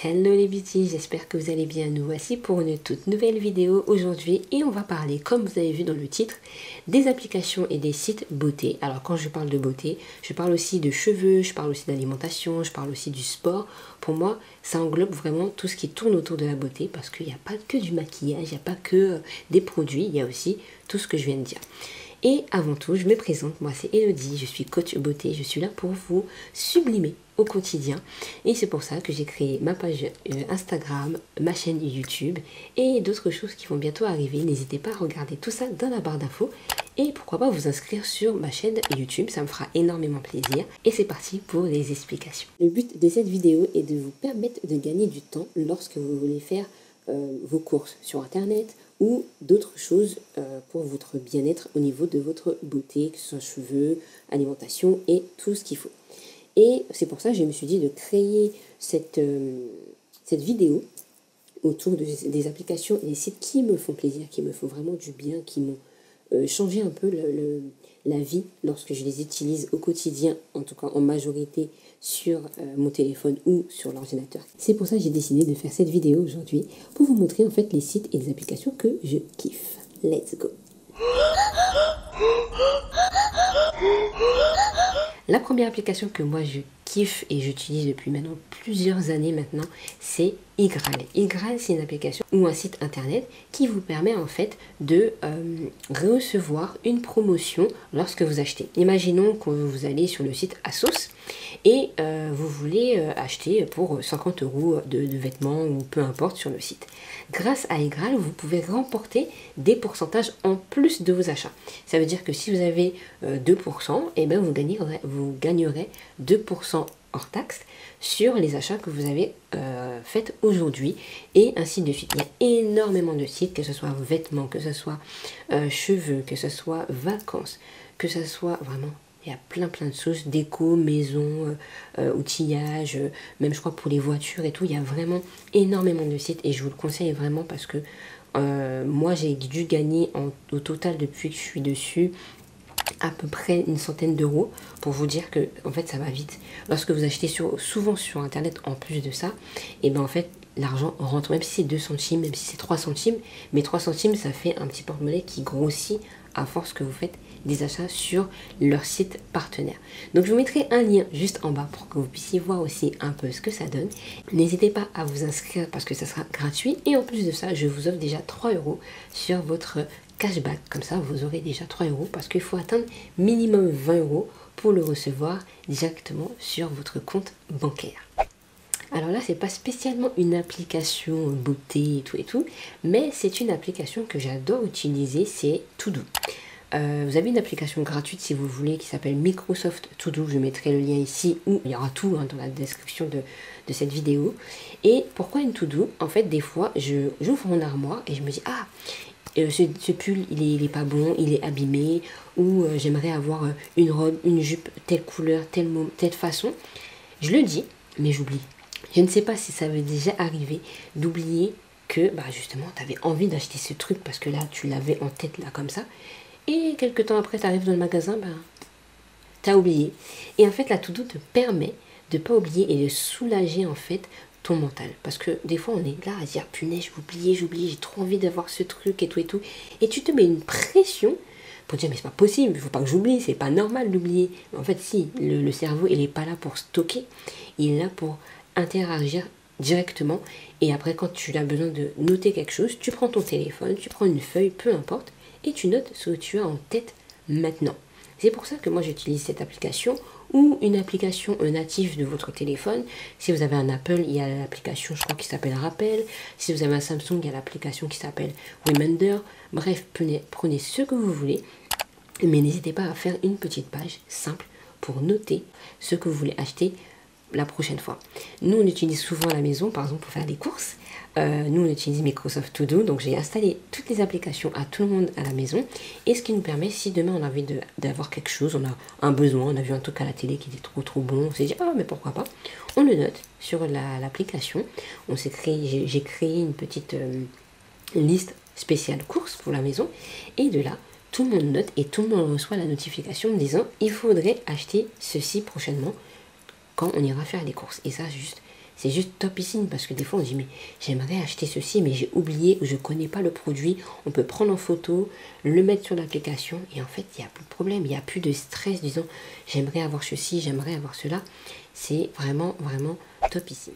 Hello les beauties, j'espère que vous allez bien. Nous voici pour une toute nouvelle vidéo aujourd'hui et on va parler, comme vous avez vu dans le titre, des applications et des sites beauté. Alors quand je parle de beauté, je parle aussi de cheveux, je parle aussi d'alimentation, je parle aussi du sport. Pour moi, ça englobe vraiment tout ce qui tourne autour de la beauté parce qu'il n'y a pas que du maquillage, il n'y a pas que des produits, il y a aussi tout ce que je viens de dire. Et avant tout, je me présente, moi c'est Elodie, je suis coach beauté, je suis là pour vous sublimer au quotidien. Et c'est pour ça que j'ai créé ma page Instagram, ma chaîne YouTube et d'autres choses qui vont bientôt arriver. N'hésitez pas à regarder tout ça dans la barre d'infos et pourquoi pas vous inscrire sur ma chaîne YouTube, ça me fera énormément plaisir. Et c'est parti pour les explications. Le but de cette vidéo est de vous permettre de gagner du temps lorsque vous voulez faire vos courses sur internet ou d'autres choses pour votre bien-être au niveau de votre beauté, que ce soit cheveux, alimentation et tout ce qu'il faut. Et c'est pour ça que je me suis dit de créer cette vidéo autour des applications et des sites qui me font plaisir, qui me font vraiment du bien, qui m'ont changé un peu la vie lorsque je les utilise au quotidien, en tout cas en majorité sur mon téléphone ou sur l'ordinateur. C'est pour ça que j'ai décidé de faire cette vidéo aujourd'hui pour vous montrer en fait les sites et les applications que je kiffe. Let's go! La première application que moi je kiffe et j'utilise depuis maintenant plusieurs années maintenant, c'est Igral. Igral, c'est une application ou un site internet qui vous permet en fait de recevoir une promotion lorsque vous achetez. Imaginons que vous allez sur le site ASOS et vous voulez acheter pour 50 € de vêtements ou peu importe sur le site. Grâce à Igral, vous pouvez remporter des pourcentages en plus de vos achats. Ça veut dire que si vous avez 2%, et bien vous gagnerez 2% hors taxe sur les achats que vous avez faits aujourd'hui et ainsi de suite. Il y a énormément de sites, que ce soit vêtements, que ce soit cheveux, que ce soit vacances, que ce soit vraiment... Il y a plein de choses, déco, maison, outillage, même je crois pour les voitures et tout. Il y a vraiment énormément de sites et je vous le conseille vraiment parce que moi j'ai dû gagner au total depuis que je suis dessus à peu près une centaine d'euros pour vous dire que en fait ça va vite. Lorsque vous achetez souvent sur internet en plus de ça, et ben en fait l'argent rentre, même si c'est 2 centimes, même si c'est 3 centimes, mais 3 centimes ça fait un petit porte-monnaie qui grossit à force que vous faites des achats sur leur site partenaire. Donc je vous mettrai un lien juste en bas pour que vous puissiez voir aussi un peu ce que ça donne. N'hésitez pas à vous inscrire parce que ça sera gratuit et en plus de ça je vous offre déjà 3 € sur votre cashback. Comme ça vous aurez déjà 3 € parce qu'il faut atteindre minimum 20 € pour le recevoir directement sur votre compte bancaire. Alors là, c'est pas spécialement une application beauté et tout, mais c'est une application que j'adore utiliser, c'est To-Do. Vous avez une application gratuite si vous voulez qui s'appelle Microsoft To-Do. Je mettrai le lien ici où il y aura tout dans la description de cette vidéo. Et pourquoi une To-Do? En fait, des fois, j'ouvre mon armoire et je me dis « Ah, ce pull, il est pas bon, il est abîmé. » Ou j'aimerais avoir une robe, une jupe, telle couleur, telle façon. Je le dis, mais j'oublie. Je ne sais pas si ça m'est déjà arrivé d'oublier que justement tu avais envie d'acheter ce truc parce que là tu l'avais en tête là comme ça et quelques temps après tu arrives dans le magasin, tu as oublié. Et en fait la To-Do te permet de ne pas oublier et de soulager en fait ton mental parce que des fois on est là à dire punaise j'oublie, j'ai trop envie d'avoir ce truc et tout et tu te mets une pression pour dire mais c'est pas possible, il faut pas que j'oublie, c'est pas normal d'oublier. En fait si, le cerveau il est pas là pour stocker, il est là pour interagir directement et après quand tu as besoin de noter quelque chose, tu prends ton téléphone, tu prends une feuille, peu importe, et tu notes ce que tu as en tête maintenant. C'est pour ça que moi j'utilise cette application ou une application native de votre téléphone. Si vous avez un Apple, il y a l'application je crois qui s'appelle Rappel. Si vous avez un Samsung, il y a l'application qui s'appelle Reminder. Bref, prenez ce que vous voulez, mais n'hésitez pas à faire une petite page simple pour noter ce que vous voulez acheter la prochaine fois. Nous on utilise souvent à la maison par exemple pour faire des courses, nous on utilise Microsoft To Do, donc j'ai installé toutes les applications à tout le monde à la maison et ce qui nous permet, si demain on a envie d'avoir quelque chose, on a un besoin, on a vu un truc à la télé qui était trop bon, on s'est dit ah mais pourquoi pas, on le note sur l'application. J'ai créé une petite liste spéciale courses pour la maison et de là tout le monde note et tout le monde reçoit la notification me disant il faudrait acheter ceci prochainement quand on ira faire des courses. Et ça, juste, c'est juste topissime parce que des fois on dit mais j'aimerais acheter ceci mais j'ai oublié ou je connais pas le produit. On peut prendre en photo, le mettre sur l'application et en fait il n'y a plus de problème, il n'y a plus de stress disant j'aimerais avoir ceci, j'aimerais avoir cela. C'est vraiment vraiment topissime.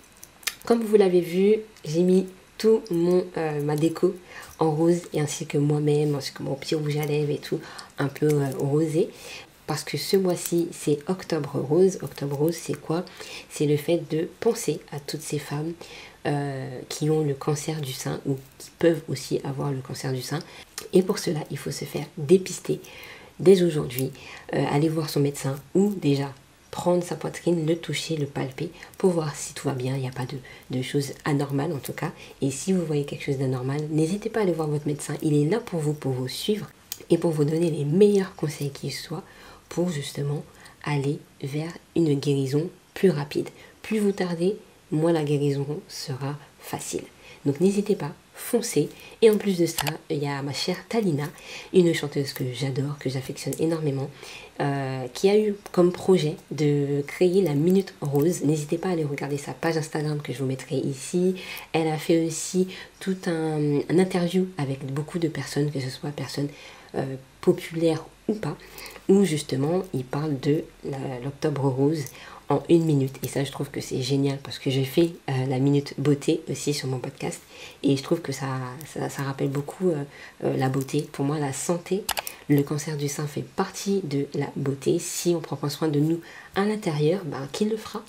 Comme vous l'avez vu, j'ai mis tout ma déco en rose et ainsi que moi-même, ainsi que mon petit rouge à lèvres et tout un peu rosé. Parce que ce mois-ci, c'est Octobre Rose. Octobre Rose, c'est quoi? C'est le fait de penser à toutes ces femmes qui ont le cancer du sein ou qui peuvent aussi avoir le cancer du sein. Et pour cela, il faut se faire dépister dès aujourd'hui, aller voir son médecin ou déjà prendre sa poitrine, le toucher, le palper pour voir si tout va bien, il n'y a pas de choses anormales en tout cas. Et si vous voyez quelque chose d'anormal, n'hésitez pas à aller voir votre médecin. Il est là pour vous suivre et pour vous donner les meilleurs conseils qui soient pour justement aller vers une guérison plus rapide. Plus vous tardez, moins la guérison sera facile. Donc n'hésitez pas, foncez. Et en plus de ça, il y a ma chère Talina, une chanteuse que j'adore, que j'affectionne énormément, qui a eu comme projet de créer la Minute Rose. N'hésitez pas à aller regarder sa page Instagram que je vous mettrai ici. Elle a fait aussi tout un interview avec beaucoup de personnes, que ce soit personnes populaires ou pas, où justement il parle de l'Octobre Rose en 1 minute. Et ça, je trouve que c'est génial parce que j'ai fait la Minute Beauté aussi sur mon podcast. Et je trouve que ça rappelle beaucoup la beauté. Pour moi, la santé, le cancer du sein fait partie de la beauté. Si on prend soin de nous à l'intérieur, ben, qui le fera?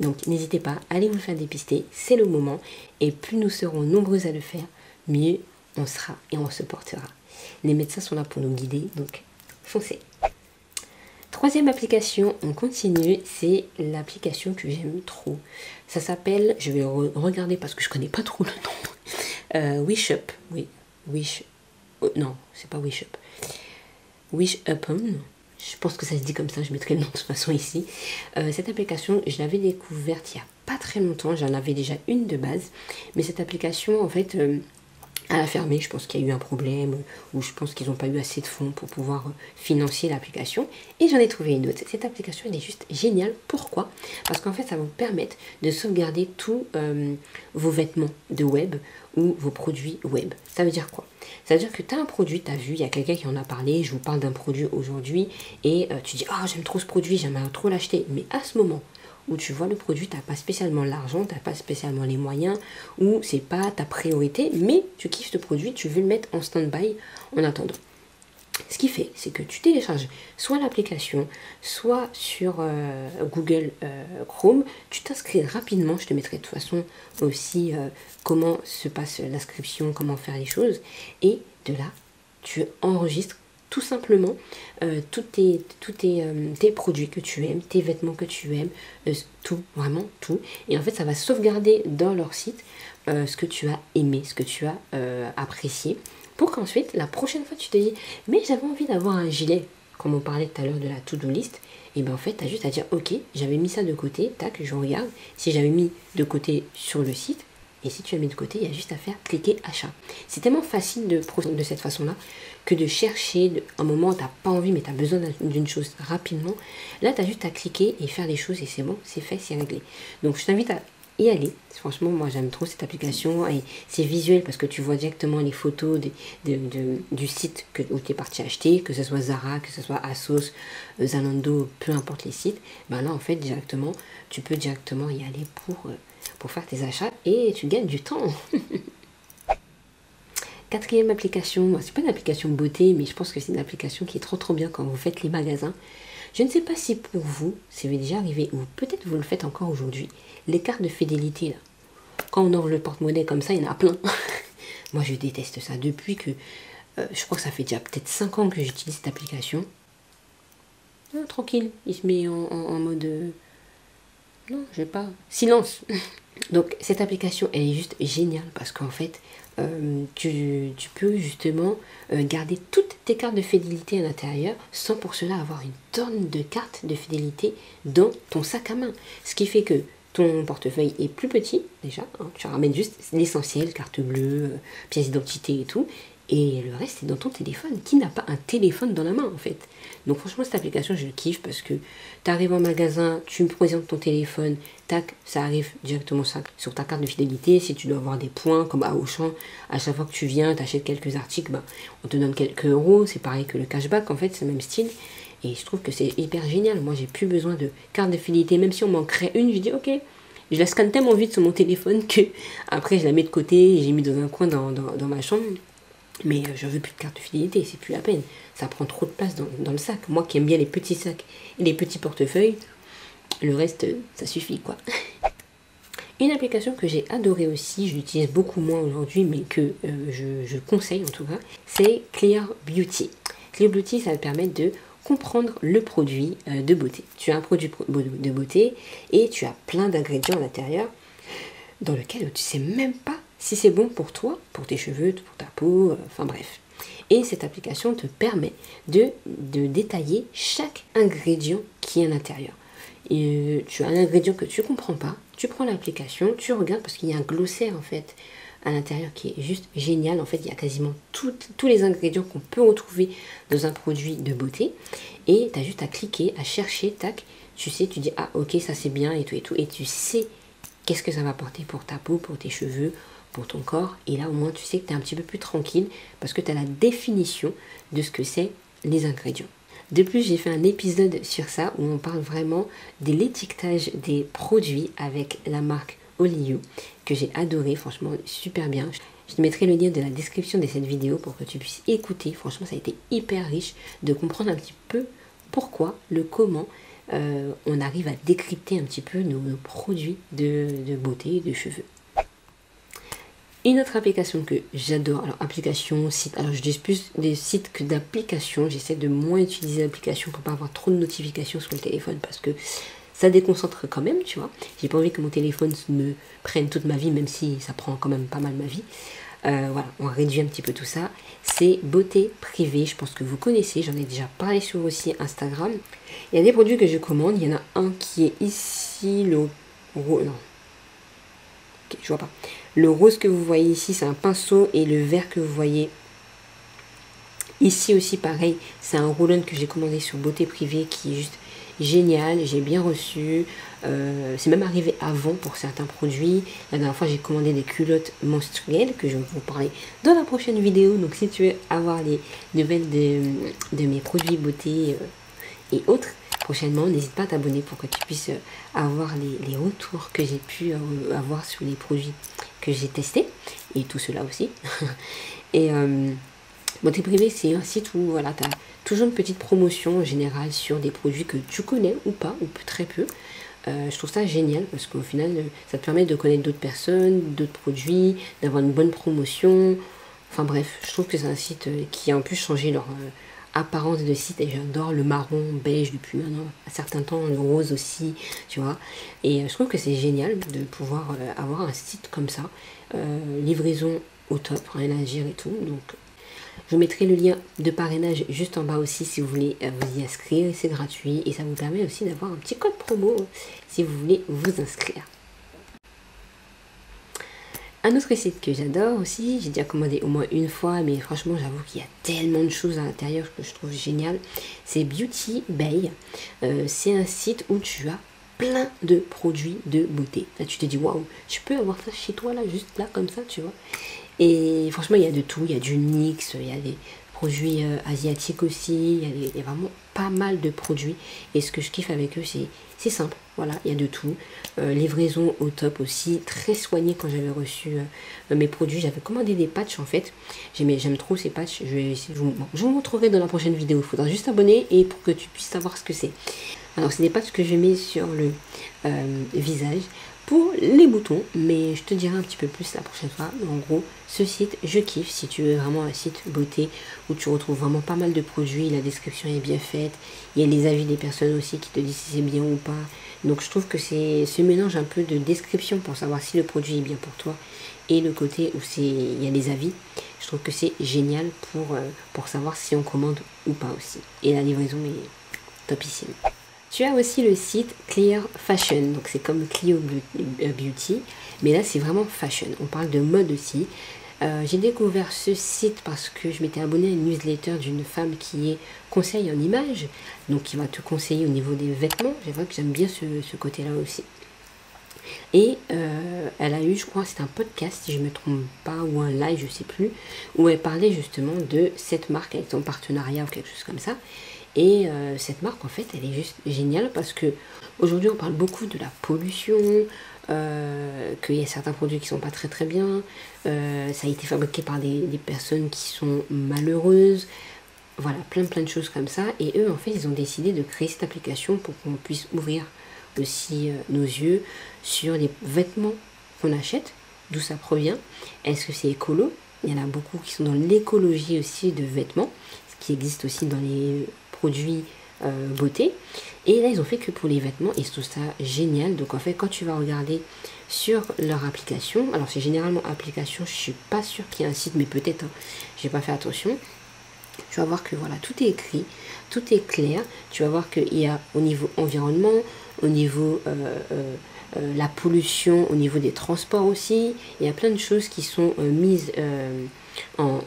Donc n'hésitez pas, allez vous faire dépister, c'est le moment. Et plus nous serons nombreux à le faire, mieux on sera et on se portera. Les médecins sont là pour nous guider, donc foncez. Troisième application, on continue, c'est l'application que j'aime trop. Ça s'appelle, je vais regarder parce que je connais pas trop le nom. Wish Up, oui, Wish, non, c'est pas Wish Up. Wish Upon, je pense que ça se dit comme ça, je mettrai le nom de toute façon ici. Cette application, je l'avais découverte il y a pas très longtemps, j'en avais déjà une de base, mais cette application, en fait, elle a fermé, je pense qu'il y a eu un problème ou je pense qu'ils n'ont pas eu assez de fonds pour pouvoir financer l'application et j'en ai trouvé une autre. Cette application elle est juste géniale. Pourquoi? Parce qu'en fait ça va vous permettre de sauvegarder tous vos vêtements de web ou vos produits web. Ça veut dire quoi? Ça veut dire que tu as un produit, tu as vu, il y a quelqu'un qui en a parlé, je vous parle d'un produit aujourd'hui et tu dis ah j'aime trop ce produit, j'aimerais trop l'acheter, mais à ce moment où tu vois le produit, tu n'as pas spécialement l'argent, tu n'as pas spécialement les moyens, ou c'est pas ta priorité, mais tu kiffes ce produit, tu veux le mettre en stand-by en attendant. Ce qui fait, c'est que tu télécharges soit l'application, soit sur Google Chrome, tu t'inscris rapidement, je te mettrai de toute façon aussi comment se passe l'inscription, comment faire les choses, et de là, tu enregistres tout simplement tous tes produits que tu aimes, tes vêtements que tu aimes, tout, vraiment tout. Et en fait, ça va sauvegarder dans leur site ce que tu as aimé, ce que tu as apprécié. Pour qu'ensuite, la prochaine fois, tu te dis, mais j'avais envie d'avoir un gilet, comme on parlait tout à l'heure de la to-do list. Et bien en fait, tu as juste à dire, ok, j'avais mis ça de côté, tac, je regarde. Si j'avais mis de côté sur le site, et si tu as mis de côté, il y a juste à faire cliquer achat. C'est tellement facile de procéder de cette façon-là que de chercher un moment où tu n'as pas envie mais tu as besoin d'une chose rapidement. Là, tu as juste à cliquer et faire les choses et c'est bon, c'est fait, c'est réglé. Donc je t'invite à y aller. Franchement, moi j'aime trop cette application et c'est visuel parce que tu vois directement les photos du site où tu es parti acheter, que ce soit Zara, que ce soit Asos, Zalando, peu importe les sites. Ben là, en fait, directement, tu peux directement y aller pour faire tes achats et tu gagnes du temps. Quatrième application, c'est pas une application beauté, mais je pense que c'est une application qui est trop bien quand vous faites les magasins. Je ne sais pas si pour vous, ça m'est déjà arrivé, ou peut-être vous le faites encore aujourd'hui, les cartes de fidélité là. Quand on ouvre le porte-monnaie comme ça, il y en a plein. Moi je déteste ça. Depuis que, je crois que ça fait déjà peut-être 5 ans que j'utilise cette application. Tranquille, il se met en mode... non, je vais pas... silence. Donc cette application, elle est juste géniale parce qu'en fait, tu peux justement garder toutes tes cartes de fidélité à l'intérieur sans pour cela avoir une tonne de cartes de fidélité dans ton sac à main. Ce qui fait que ton portefeuille est plus petit déjà, hein, tu ramènes juste l'essentiel, carte bleue, pièce d'identité et tout. Et le reste, c'est dans ton téléphone. Qui n'a pas un téléphone dans la main, en fait? Donc franchement, cette application, je kiffe parce que tu arrives en magasin, tu me présentes ton téléphone, tac, ça arrive directement sur ta carte de fidélité. Si tu dois avoir des points, comme à Auchan, à chaque fois que tu viens, tu achètes quelques articles, bah, on te donne quelques euros. C'est pareil que le cashback, en fait, c'est le même style. Et je trouve que c'est hyper génial. Moi, j'ai plus besoin de carte de fidélité. Même si on m'en crée une, je dis, ok, je la scanne tellement vite sur mon téléphone que après, je la mets de côté et j'ai mis dans un coin dans ma chambre. Mais je veux plus de carte de fidélité, c'est plus la peine. Ça prend trop de place dans le sac. Moi qui aime bien les petits sacs et les petits portefeuilles, le reste, ça suffit quoi. Une application que j'ai adorée aussi, je l'utilise beaucoup moins aujourd'hui, mais que je conseille en tout cas, c'est Clear Beauty. Clear Beauty, ça va permettre de comprendre le produit de beauté. Tu as un produit de beauté et tu as plein d'ingrédients à l'intérieur dans lequel tu sais même pas si c'est bon pour toi, pour tes cheveux, pour ta peau, enfin bref. Et cette application te permet de détailler chaque ingrédient qui est à l'intérieur. Tu as un ingrédient que tu ne comprends pas, tu prends l'application, tu regardes parce qu'il y a un glossaire en fait à l'intérieur qui est juste génial. En fait, il y a quasiment tous les ingrédients qu'on peut retrouver dans un produit de beauté. Et tu as juste à cliquer, à chercher, tac, tu sais, tu dis, ah ok, ça c'est bien et tout et tout. Et tu sais qu'est-ce que ça va apporter pour ta peau, pour tes cheveux, pour ton corps. Et là, au moins, tu sais que tu es un petit peu plus tranquille parce que tu as la définition de ce que c'est les ingrédients. De plus, j'ai fait un épisode sur ça où on parle vraiment de l'étiquetage des produits avec la marque Olio que j'ai adoré, franchement, super bien. Je te mettrai le lien de la description de cette vidéo pour que tu puisses écouter. Franchement, ça a été hyper riche de comprendre un petit peu pourquoi, le comment on arrive à décrypter un petit peu nos produits de beauté et de cheveux. Une autre application que j'adore, alors application, site, alors je dis plus des sites que d'applications, j'essaie de moins utiliser l'application pour pas avoir trop de notifications sur le téléphone parce que ça déconcentre quand même, tu vois. J'ai pas envie que mon téléphone me prenne toute ma vie, même si ça prend quand même pas mal ma vie. Voilà, on réduit un petit peu tout ça. C'est Beauté Privée, je pense que vous connaissez, j'en ai déjà parlé sur aussi Instagram. Il y a des produits que je commande, il y en a un qui est ici, le rose, non, ok, je vois pas. Le rose que vous voyez ici, c'est un pinceau et le vert que vous voyez ici aussi, pareil, c'est un roll-on que j'ai commandé sur Beauté Privée qui est juste génial, j'ai bien reçu. C'est même arrivé avant pour certains produits. La dernière fois, j'ai commandé des culottes menstruelles que je vais vous parler dans la prochaine vidéo. Donc, si tu veux avoir les nouvelles de mes produits beauté et autres, prochainement, n'hésite pas à t'abonner pour que tu puisses avoir les retours que j'ai pu avoir sur les produits que j'ai testés et tout cela aussi. Et Beauté Privée, c'est un site où voilà, tu as toujours une petite promotion en général sur des produits que tu connais ou pas, ou très peu. Je trouve ça génial parce qu'au final, ça te permet de connaître d'autres personnes, d'autres produits, d'avoir une bonne promotion. Enfin bref, je trouve que c'est un site qui a en plus changé leur apparence de site et j'adore le marron beige depuis maintenant un certain temps, le rose aussi, tu vois. Et je trouve que c'est génial de pouvoir avoir un site comme ça, livraison au top, rien à dire et tout. Donc je mettrai le lien de parrainage juste en bas aussi si vous voulez vous y inscrire, c'est gratuit et ça vous permet aussi d'avoir un petit code promo si vous voulez vous inscrire. Un autre site que j'adore aussi, j'ai déjà commandé au moins une fois, mais franchement j'avoue qu'il y a tellement de choses à l'intérieur que je trouve génial, c'est Beauty Bay. C'est un site où tu as plein de produits de beauté. Là tu te dis waouh, tu peux avoir ça chez toi là, juste là comme ça, tu vois. Et franchement il y a de tout, il y a du NYX, il y a des produits asiatiques aussi, il y a vraiment pas mal de produits. Et ce que je kiffe avec eux, c'est simple. Voilà, il y a de tout. Livraison au top aussi, très soignée quand j'avais reçu mes produits. J'avais commandé des patchs en fait. J'aime trop ces patchs. Je vous montrerai dans la prochaine vidéo. Il faudra juste t'abonner et pour que tu puisses savoir ce que c'est. Alors, c'est des patchs que je mets sur le visage pour les boutons, mais je te dirai un petit peu plus la prochaine fois. En gros, ce site, je kiffe. Si tu veux vraiment un site beauté où tu retrouves vraiment pas mal de produits, la description est bien faite. Il y a les avis des personnes aussi qui te disent si c'est bien ou pas. Donc je trouve que c'est ce mélange un peu de description pour savoir si le produit est bien pour toi et le côté où il y a les avis. Je trouve que c'est génial pour savoir si on commande ou pas aussi. Et la livraison est topissime. Tu as aussi le site Clear Fashion, donc c'est comme Clio Beauty, mais là c'est vraiment fashion. On parle de mode aussi. J'ai découvert ce site parce que je m'étais abonnée à une newsletter d'une femme qui est conseil en images, donc qui va te conseiller au niveau des vêtements. C'est vrai que j'aime bien ce côté-là aussi. Et elle a eu, je crois, c'est un podcast, si je ne me trompe pas, ou un live, je ne sais plus, où elle parlait justement de cette marque avec son partenariat ou quelque chose comme ça. Et cette marque, en fait, elle est juste géniale parce que aujourd'hui, on parle beaucoup de la pollution, qu'il y a certains produits qui sont pas très très bien, ça a été fabriqué par des personnes qui sont malheureuses, voilà, plein de choses comme ça. Et eux, en fait, ils ont décidé de créer cette application pour qu'on puisse ouvrir aussi nos yeux sur les vêtements qu'on achète, d'où ça provient, est-ce que c'est écolo? Il y en a beaucoup qui sont dans l'écologie aussi de vêtements, ce qui existe aussi dans les produits beauté. Et là, ils ont fait que pour les vêtements et je trouve ça génial. Donc en fait, quand tu vas regarder sur leur application, alors c'est généralement application, je suis pas sûre qu'il y ait un site, mais peut-être, hein, j'ai pas fait attention. Tu vas voir que voilà, tout est écrit, tout est clair. Tu vas voir qu'il y a au niveau environnement, au niveau la pollution, au niveau des transports aussi. Il y a plein de choses qui sont mises en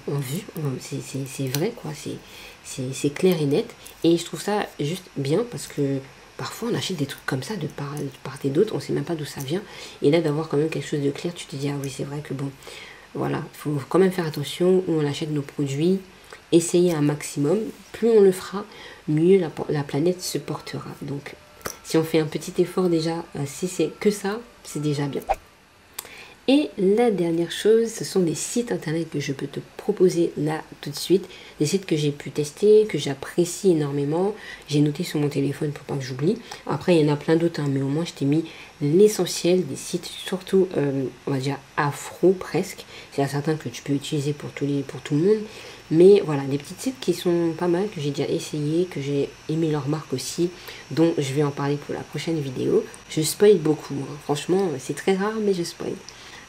vue. C'est vrai, quoi. C'est clair et net. Et je trouve ça juste bien parce que parfois on achète des trucs comme ça de part et d'autre. On ne sait même pas d'où ça vient. Et là, d'avoir quand même quelque chose de clair, tu te dis, ah oui, c'est vrai que bon, voilà, il faut quand même faire attention où on achète nos produits. Essayer un maximum, plus on le fera, mieux la planète se portera. Donc, si on fait un petit effort déjà, si c'est que ça, c'est déjà bien. Et la dernière chose, ce sont des sites internet que je peux te proposer là tout de suite. Des sites que j'ai pu tester, que j'apprécie énormément. J'ai noté sur mon téléphone pour pas que j'oublie. Après, il y en a plein d'autres, hein, mais au moins je t'ai mis l'essentiel des sites, surtout, on va dire, afro presque. C'est certain que tu peux utiliser pour tout le monde. Mais voilà, des petits sites qui sont pas mal, que j'ai déjà essayé, que j'ai aimé leur marque aussi, dont je vais en parler pour la prochaine vidéo. Je spoil beaucoup, hein. Franchement, c'est très rare, mais je spoil.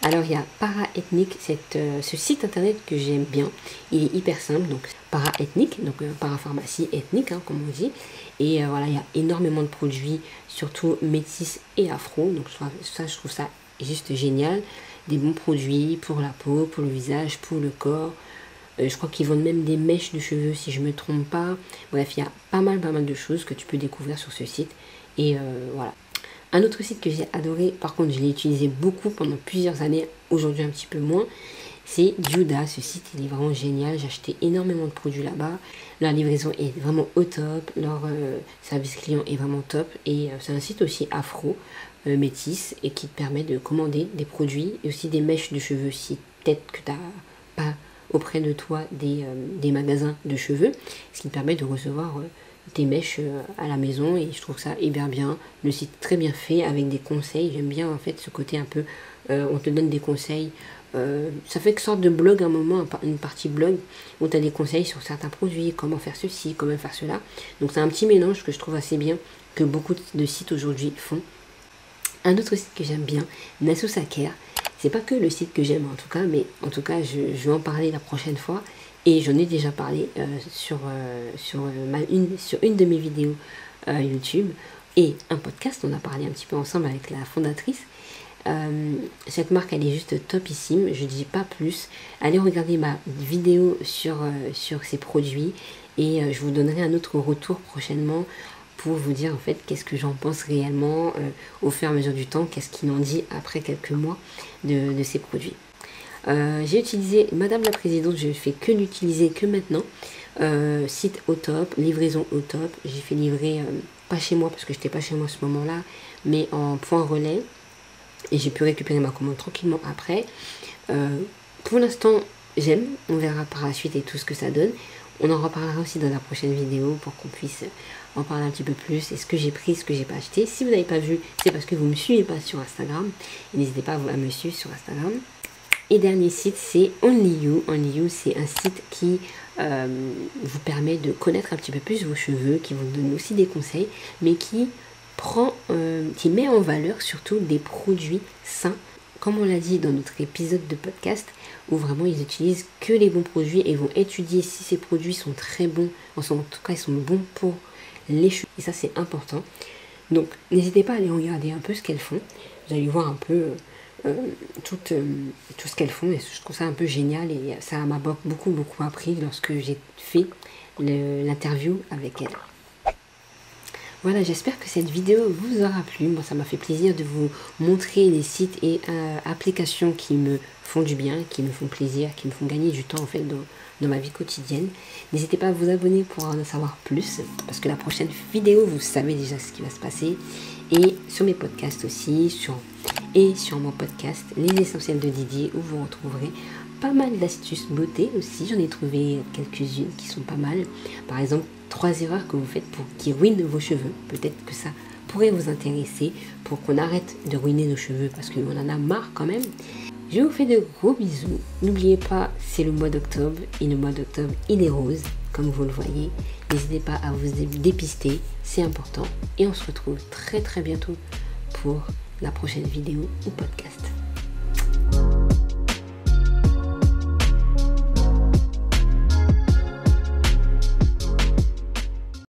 Alors il y a Paraethnique, ce site internet que j'aime bien. Il est hyper simple, donc Paraethnique, donc parapharmacie ethnique, hein, comme on dit. Et voilà, il y a énormément de produits, surtout métis et afro. Donc ça, je trouve ça juste génial. Des bons produits pour la peau, pour le visage, pour le corps. Je crois qu'ils vendent même des mèches de cheveux si je ne me trompe pas. Bref, il y a pas mal de choses que tu peux découvrir sur ce site. Et voilà. Un autre site que j'ai adoré, par contre je l'ai utilisé beaucoup pendant plusieurs années, aujourd'hui un petit peu moins, c'est Juda. Ce site il est vraiment génial, j'ai acheté énormément de produits là-bas. Leur livraison est vraiment au top, leur service client est vraiment top. Et c'est un site aussi afro, métis, et qui te permet de commander des produits et aussi des mèches de cheveux si peut-être que tu n'as pas auprès de toi des magasins de cheveux, ce qui me permet de recevoir des mèches à la maison et je trouve ça hyper bien. Le site très bien fait avec des conseils, j'aime bien en fait ce côté un peu, on te donne des conseils, ça fait une sorte de blog à un moment, une partie blog où tu as des conseils sur certains produits, comment faire ceci, comment faire cela. Donc c'est un petit mélange que je trouve assez bien, que beaucoup de sites aujourd'hui font. Un autre site que j'aime bien, Nasu Saker. C'est pas que le site que j'aime en tout cas, mais en tout cas je vais en parler la prochaine fois. Et j'en ai déjà parlé sur une de mes vidéos YouTube et un podcast. On a parlé un petit peu ensemble avec la fondatrice. Cette marque elle est juste topissime, je dis pas plus. Allez regarder ma vidéo sur ces produits et je vous donnerai un autre retour prochainement pour vous dire en fait qu'est-ce que j'en pense réellement au fur et à mesure du temps, qu'est-ce qu'il en dit après quelques mois de ces produits. J'ai utilisé Madame la Présidente, je ne fais que l'utiliser que maintenant. Site au top, livraison au top. J'ai fait livrer, pas chez moi parce que je n'étais pas chez moi à ce moment-là, mais en point relais. Et j'ai pu récupérer ma commande tranquillement après. Pour l'instant, j'aime. On verra par la suite et tout ce que ça donne. On en reparlera aussi dans la prochaine vidéo pour qu'on puisse en parler un petit peu plus. Et ce que j'ai pris, ce que j'ai pas acheté. Si vous n'avez pas vu, c'est parce que vous ne me suivez pas sur Instagram. N'hésitez pas à me suivre sur Instagram. Et dernier site, c'est Only You. Only You, c'est un site qui vous permet de connaître un petit peu plus vos cheveux, qui vous donne aussi des conseils, mais qui met en valeur surtout des produits sains, comme on l'a dit dans notre épisode de podcast, où vraiment ils utilisent que les bons produits et vont étudier si ces produits sont très bons, en tout cas ils sont bons pour les cheveux, et ça c'est important. Donc n'hésitez pas à aller regarder un peu ce qu'elles font, vous allez voir un peu tout ce qu'elles font, et je trouve ça un peu génial, et ça m'a beaucoup appris lorsque j'ai fait l'interview avec elles. Voilà, j'espère que cette vidéo vous aura plu. Moi, ça m'a fait plaisir de vous montrer les sites et applications qui me font du bien, qui me font plaisir, qui me font gagner du temps en fait dans ma vie quotidienne. N'hésitez pas à vous abonner pour en savoir plus, parce que la prochaine vidéo, vous savez déjà ce qui va se passer. Et sur mes podcasts aussi, sur mon podcast Les Essentiels de Didier, où vous retrouverez pas mal d'astuces beauté aussi. J'en ai trouvé quelques-unes qui sont pas mal. Par exemple, 3 erreurs que vous faites qui ruinent vos cheveux. Peut-être que ça pourrait vous intéresser pour qu'on arrête de ruiner nos cheveux, parce qu'on en a marre quand même. Je vous fais de gros bisous. N'oubliez pas, c'est le mois d'octobre, et le mois d'octobre, il est rose, comme vous le voyez. N'hésitez pas à vous dépister, c'est important. Et on se retrouve très bientôt pour la prochaine vidéo ou podcast.